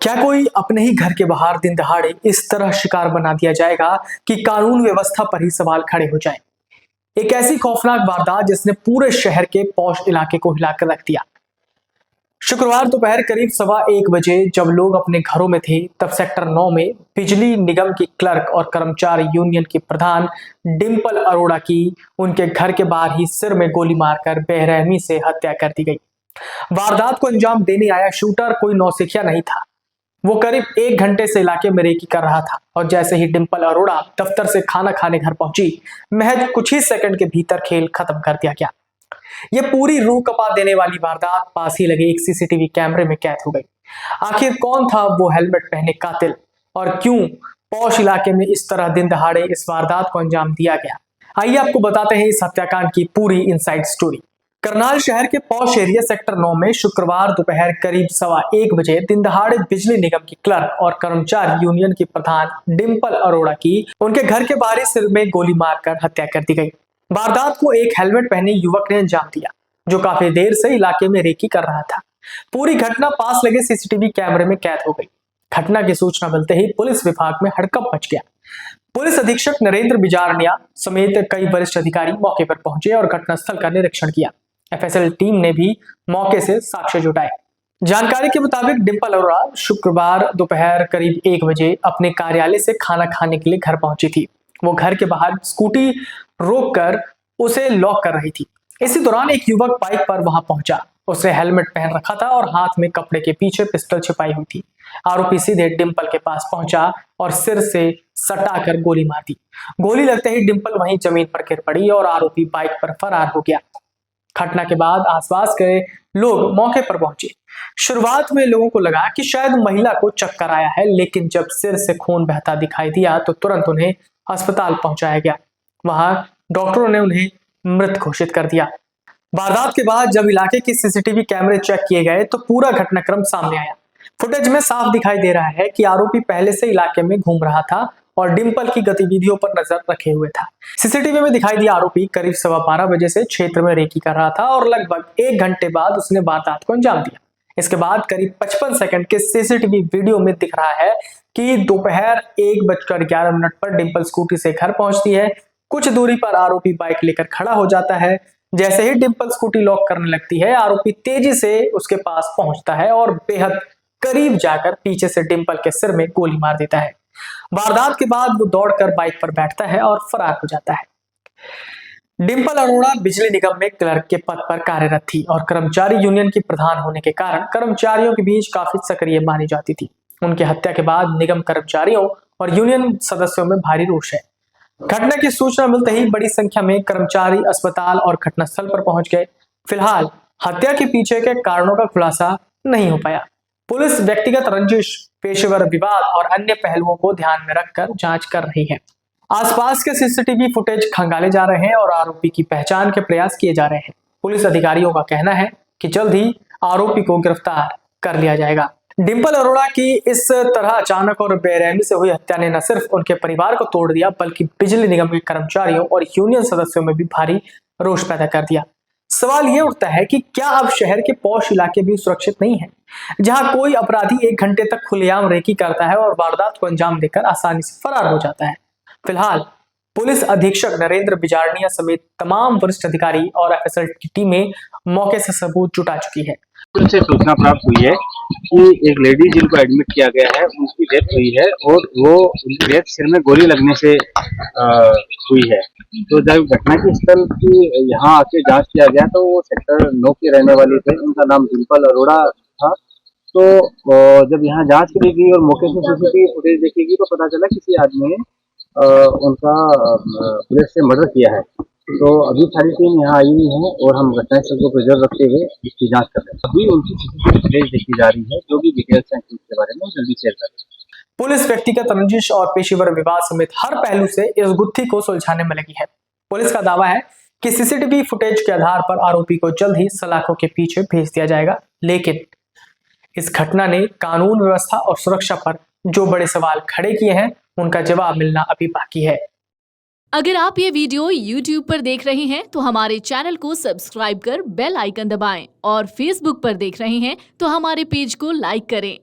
क्या कोई अपने ही घर के बाहर दिन दहाड़े इस तरह शिकार बना दिया जाएगा कि कानून व्यवस्था पर ही सवाल खड़े हो जाएं? एक ऐसी खौफनाक वारदात जिसने पूरे शहर के पौष इलाके को हिलाकर रख दिया। शुक्रवार दोपहर करीब 1:15 बजे जब लोग अपने घरों में थे, तब सेक्टर 9 में बिजली निगम की क्लर्क और कर्मचारी यूनियन की प्रधान डिंपल अरोड़ा की उनके घर के बाहर ही सिर में गोली मारकर बेरहमी से हत्या कर दी गई। वारदात को अंजाम देने आया शूटर कोई नौसिखिया नहीं था। वो करीब 1 घंटे से इलाके में रेकी कर रहा था और जैसे ही डिंपल अरोड़ा दफ्तर से खाना खाने घर पहुंची, महज कुछ ही सेकंड के भीतर खेल खत्म कर दिया गया। ये पूरी रूह कपा देने वाली वारदात पास ही लगे एक सीसीटीवी कैमरे में कैद हो गई। आखिर कौन था वो हेलमेट पहने कातिल और क्यों पौष इलाके में इस तरह दिन दहाड़े इस वारदात को अंजाम दिया गया? आइए आपको बताते हैं इस हत्याकांड की पूरी इनसाइड स्टोरी। करनाल शहर के पौष एरिया सेक्टर 9 में शुक्रवार दोपहर करीब 1:15 बजे दिन दहाड़े बिजली निगम की क्लर्क और कर्मचारी यूनियन की प्रधान डिंपल अरोड़ा की उनके घर के बाहरी सिर में गोली मारकर हत्या कर दी गई। वारदात को एक हेलमेट पहने युवक ने अंजाम दिया जो काफी देर से इलाके में रेकी कर रहा था। पूरी घटना पास लगे सीसीटीवी कैमरे में कैद हो गई। घटना की सूचना मिलते ही पुलिस विभाग में हड़कंप मच गया। पुलिस अधीक्षक नरेंद्र बिजारनिया समेत कई वरिष्ठ अधिकारी मौके पर पहुंचे और घटनास्थल का निरीक्षण किया। एफएसएल टीम ने भी मौके से साक्ष्य जुटाए। जानकारी के मुताबिक डिंपल अरोड़ा शुक्रवार दोपहर करीब 1 बजे अपने कार्यालय से खाना खाने के लिए घर पहुंची थी। वो घर के बाहर स्कूटी रोककर उसे लॉक कर रही थी। इसी दौरान एक युवक बाइक पर वहां पहुंचा। उसने हेलमेट पहन रखा था और हाथ में कपड़े के पीछे पिस्टल छिपाई हुई थी। आरोपी सीधे डिंपल के पास पहुंचा और सिर से सटाकर गोली मार दी। गोली लगते ही डिंपल वहीं जमीन पर गिर पड़ी और आरोपी बाइक पर फरार हो गया। घटना के बाद आसपास के लोग मौके पर पहुंचे। शुरुआत में लोगों को लगा कि शायद महिला को चक्कर आया है, लेकिन जब सिर से खून बहता दिखाई दिया तो तुरंत उन्हें अस्पताल पहुंचाया गया। वहां डॉक्टरों ने उन्हें मृत घोषित कर दिया। वारदात के बाद जब इलाके की सीसीटीवी कैमरे चेक किए गए तो पूरा घटनाक्रम सामने आया। फुटेज में साफ दिखाई दे रहा है कि आरोपी पहले से इलाके में घूम रहा था और डिंपल की गतिविधियों पर नजर रखे हुए था। सीसीटीवी में दिखाई दिया आरोपी करीब 12:15 बजे से क्षेत्र में रेकी कर रहा था और लगभग 1 घंटे बाद उसने वारदात को अंजाम दिया। इसके बाद करीब 55 सेकंड के सीसीटीवी वीडियो में दिख रहा है कि दोपहर 1:11 पर डिंपल स्कूटी से घर पहुंचती है। कुछ दूरी पर आरोपी बाइक लेकर खड़ा हो जाता है। जैसे ही डिंपल स्कूटी लॉक करने लगती है, आरोपी तेजी से उसके पास पहुंचता है और बेहद करीब जाकर पीछे से डिंपल के सिर में गोली मार देता है। वारदात के बाद वो दौड़कर बाइक पर बैठता है और फरार हो जाता है। डिंपल अरोड़ा बिजली निगम में क्लर्क के पद पर कार्यरत थी और कर्मचारी यूनियन की प्रधान होने के कारण कर्मचारियों के बीच काफी सक्रिय मानी जाती थी। उनकी हत्या के बाद निगम कर्मचारियों और यूनियन सदस्यों में भारी रोष है। घटना की सूचना मिलते ही बड़ी संख्या में कर्मचारी अस्पताल और घटनास्थल पर पहुंच गए। फिलहाल हत्या के पीछे के कारणों का खुलासा नहीं हो पाया। पुलिस व्यक्तिगत रंजिश, पेशेवर विवाद और अन्य पहलुओं को ध्यान में रखकर जांच कर रही है। आसपास के सीसीटीवी फुटेज खंगाले जा रहे हैं और आरोपी की पहचान के प्रयास किए जा रहे हैं। पुलिस अधिकारियों का कहना है कि जल्द ही आरोपी को गिरफ्तार कर लिया जाएगा। डिंपल अरोड़ा की इस तरह अचानक और बेरहमी से हुई हत्या ने न सिर्फ उनके परिवार को तोड़ दिया, बल्कि बिजली निगम के कर्मचारियों और यूनियन सदस्यों में भी भारी रोष पैदा कर दिया। सवाल यह उठता है कि क्या अब शहर के पौष इलाके भी सुरक्षित नहीं है, जहां कोई अपराधी 1 घंटे तक खुलेआम रेकी करता है और वारदात को अंजाम देकर आसानी से फरार हो जाता है। फिलहाल पुलिस अधीक्षक नरेंद्र बिजारनिया समेत तमाम वरिष्ठ अधिकारी और एफएसएल की टीमें मौके से सबूत जुटा चुकी है। उनसे सूचना प्राप्त हुई है कि एक लेडी जिनको एडमिट किया गया है उनकी डेथ हुई है और वो उनकी डेथ सिर में गोली लगने से हुई है। तो जब घटना की स्थल की यहाँ आके जांच किया गया तो वो सेक्टर 9 के रहने वाले थे। उनका नाम डिंपल अरोड़ा था। तो जब यहाँ जांच करी गई और मौके से सीसीटीवी फुटेज देखी गई तो पता चला किसी आदमी ने उनका पुलिस से मर्डर किया है। तो अभी सारी टीम यहाँ आई हुई है और हम घटनास्थल को प्रिजर्व रखते हुए इसकी जांच कर रहे हैं। अभी उनकी सीसीटीवी फुटेज देखी जा रही है, जो भी डिटेल्स हैं इसके बारे में जल्दी शेयर कर रहे हैं। पुलिस व्यक्तिगत रंजिश और पेशेवर विवाद समेत हर पहलू से इस गुत्थी को सुलझाने में लगी है। पुलिस का दावा है कि सीसीटीवी फुटेज के आधार पर आरोपी को जल्द ही सलाखों के पीछे भेज दिया जाएगा, लेकिन इस घटना ने कानून व्यवस्था और सुरक्षा पर जो बड़े सवाल खड़े किए हैं, उनका जवाब मिलना अभी बाकी है। अगर आप ये वीडियो YouTube पर देख रहे हैं तो हमारे चैनल को सब्सक्राइब कर बेल आइकन दबाएं और Facebook पर देख रहे हैं तो हमारे पेज को लाइक करें।